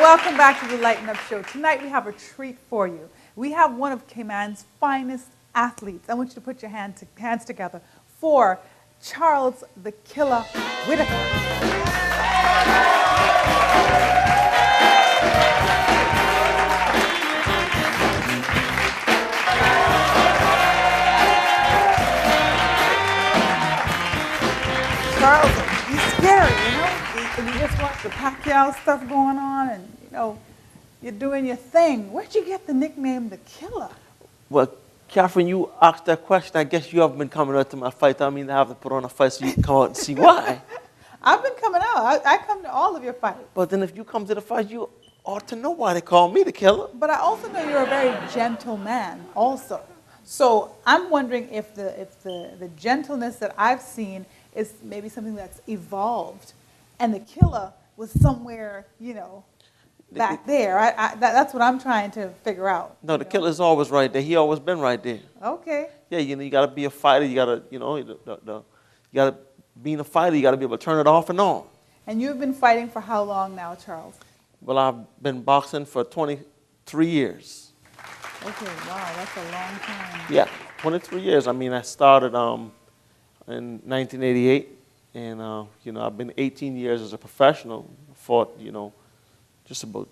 welcome back to the Lighten Up Show. Tonight we have a treat for you. We have one of Cayman's finest athletes. I want you to put your hands together for Charles the Killer Whitaker. Charles, he's scary, you know? You just watch the Pacquiao stuff going on and, you know, you're doing your thing. Where'd you get the nickname The Killer? Well, Catherine, you asked that question. I guess you haven't been coming out to my fight. I mean, I have to put on a fight so you can come out and see why. I've been coming out. I come to all of your fights. But then if you come to the fight, you ought to know why they call me The Killer. But I also know you're a very gentle man also. So I'm wondering if the gentleness that I've seen is maybe something that's evolved, and the killer was somewhere, you know, back there. That's what I'm trying to figure out. No, the killer's always right there. He always been right there. Okay. Yeah, you know, you got to be a fighter. You got to, you know, you got to being a fighter. You got to be able to turn it off and on. And you've been fighting for how long now, Charles? Well, I've been boxing for 23 years. Okay, wow, that's a long time. Yeah, 23 years. I mean, I started in 1988, and you know, I've been 18 years as a professional. Fought, you know, just about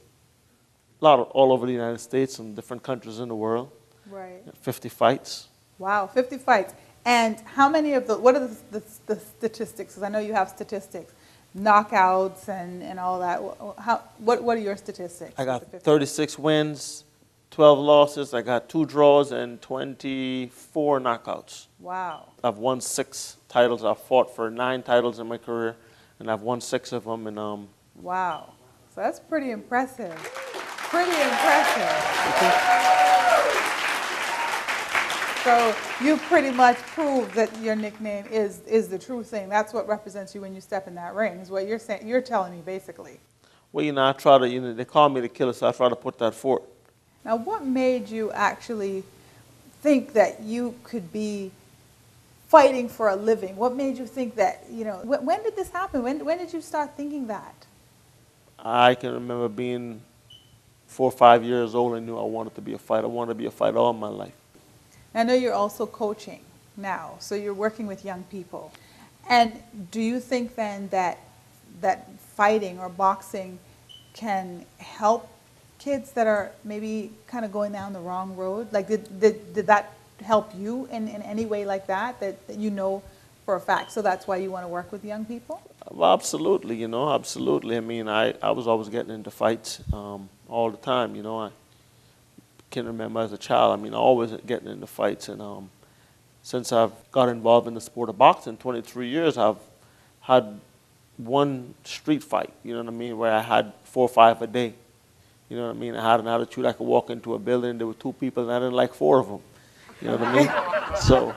all over the United States and different countries in the world. Right. 50 fights. Wow, 50 fights. And how many of the, what are the statistics? Because I know you have statistics, knockouts and all that. What are your statistics? I got 36 wins, 12 losses. I got 2 draws and 24 knockouts. Wow. I've won 6 titles. I've fought for 9 titles in my career, and I've won 6 of them. And wow. So that's pretty impressive. Pretty impressive. So you pretty much proved that your nickname is the true thing. That's what represents you when you step in that ring, is what you're saying. You're telling me, basically. Well, you know, I try to, you know, they call me the killer, so I try to put that forth. Now, what made you actually think that you could be fighting for a living? What made you think that, you know, when did this happen? When did you start thinking that? I can remember being 4 or 5 years old and knew I wanted to be a fighter. I wanted to be a fighter all my life. I know you're also coaching now, so you're working with young people. And do you think then that fighting or boxing can help kids that are maybe kind of going down the wrong road? Like, did that help you in any way like that you know for a fact? So that's why you want to work with young people? Well, absolutely, you know, absolutely. I mean, I was always getting into fights all the time, you know. I can remember as a child, I mean, always getting into fights. And since I've got involved in the sport of boxing, 23 years, I've had one street fight, you know what I mean, where I had 4 or 5 a day. You know what I mean? I had an attitude. I could walk into a building, there were 2 people, and I didn't like 4 of them. You know what I mean? So,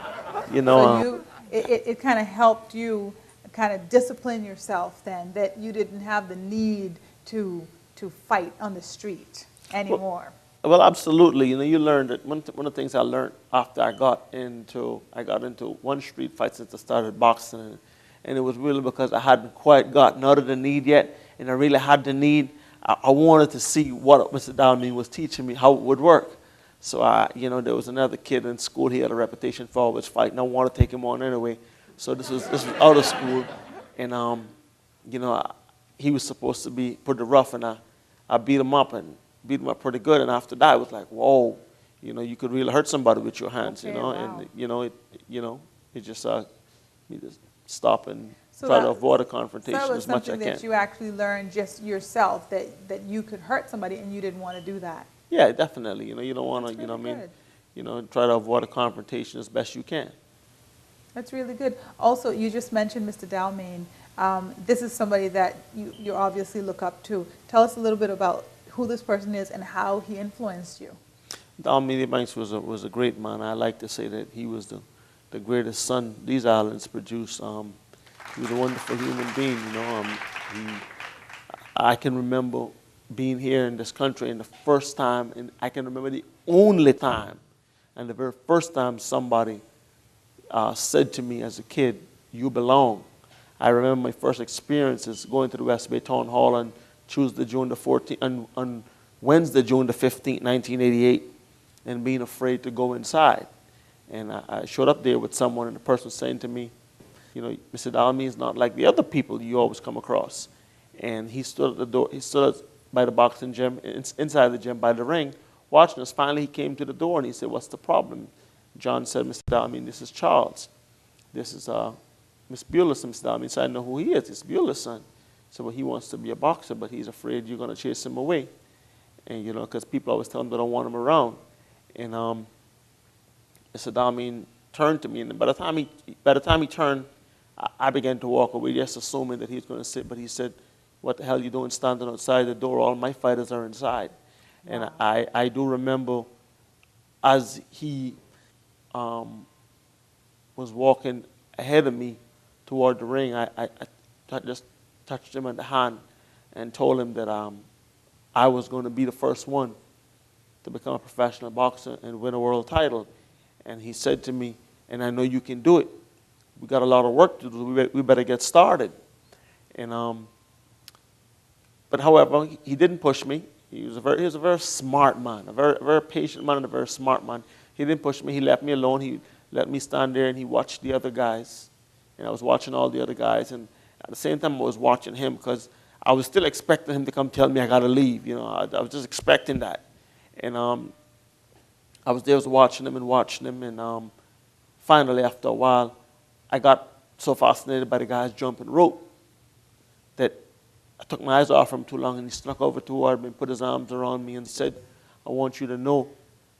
you know. So it kind of helped you kind of discipline yourself then, that you didn't have the need to fight on the street anymore. Well, absolutely. You know, you learned that one of the things I learned after I got into one street fight since I started boxing, and it was really because I hadn't quite gotten out of the need yet, and I really had the need. I wanted to see what Mr. Dalmine was teaching me, how it would work. So, you know, there was another kid in school. He had a reputation for always fighting. I wanted to take him on anyway. So this was out of school, and you know, he was supposed to be pretty rough, and I beat him up pretty good. And after that, it was like, whoa, you know, you could really hurt somebody with your hands, okay, you know. Wow. And it just me to stop and try to avoid a confrontation as much as I can. So that was something that you actually learned just yourself, that you could hurt somebody and you didn't want to do that. Yeah, definitely. You know, you don't want to, you know what I mean, you know, try to avoid a confrontation as best you can. That's really good. Also, you just mentioned Mr. Dalmine. This is somebody that you obviously look up to. Tell us a little bit about who this person is and how he influenced you. Dalmine Banks was a great man. I like to say that he was the greatest son these islands produced. He was a wonderful human being, you know. I can remember being here in this country, and the first time, and I can remember the only time, and the very first time somebody said to me as a kid, "You belong." I remember my first experiences going to the West Bay Town Hall and Tuesday, June the 14th, on Wednesday, June the 15th, 1988, and being afraid to go inside. And I showed up there with someone, and the person was saying to me, you know, Mr. Dalmy is not like the other people you always come across. And he stood at the door, he stood by the boxing gym, inside the gym by the ring, watching us. Finally, he came to the door and he said, "What's the problem?" John said, "Mr. Dalmy, this is Charles. This is Miss Bueller's son, Mr. Dalmy." So I know who he is. It's Bueller's son. So well, he wants to be a boxer, but he's afraid you're going to chase him away. And, you know, because people always tell him they don't want him around. And Mr. Dalmy turned to me, and by the time he turned, I began to walk away, just assuming that he was going to sit. But he said, "What the hell are you doing standing outside the door? All my fighters are inside." Wow. And I do remember as he was walking ahead of me toward the ring, I just touched him on the hand and told him that I was going to be the first one to become a professional boxer and win a world title. And he said to me, "And I know you can do it. We got a lot of work to do. We better get started." And but however, he didn't push me. He was a very smart man, a very patient man, and a very smart man. He didn't push me. He left me alone. He let me stand there, and he watched the other guys. And I was watching all the other guys, and at the same time, I was watching him because I was still expecting him to come tell me I got to leave. You know, I was just expecting that. And I was there, I was watching him, and finally, after a while, I got so fascinated by the guy's jumping rope that I took my eyes off him too long, and he snuck over toward me and put his arms around me and said, "I want you to know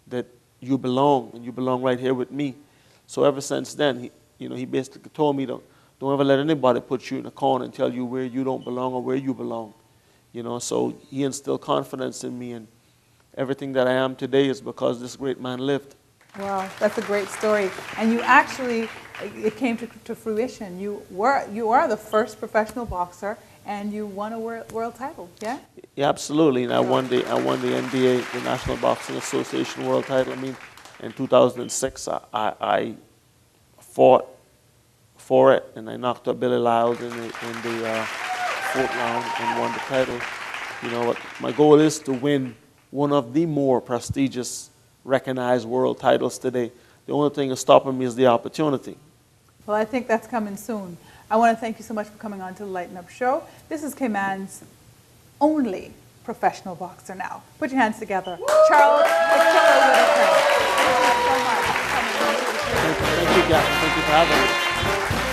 that you belong, and you belong right here with me." So ever since then, he basically told me, don't ever let anybody put you in a corner and tell you where you don't belong or where you belong. You know, so he instilled confidence in me, and everything that I am today is because this great man lived. Wow, that's a great story. And you actually, it came to fruition. You are the first professional boxer, and you won a world title. Yeah. Yeah, absolutely. And I won the NBA, the National Boxing Association world title. I mean, in 2006, I fought for it, and I knocked out Billy Lyles in the fourth round and won the title. You know what? My goal is to win one of the more prestigious, recognized world titles today. The only thing that's stopping me is the opportunity. Well, I think that's coming soon. I want to thank you so much for coming on to the Lighten Up Show. This is Cayman's only professional boxer now. Put your hands together. Charles, thank you so much for coming on. Thank you, guys. Thank you for having me.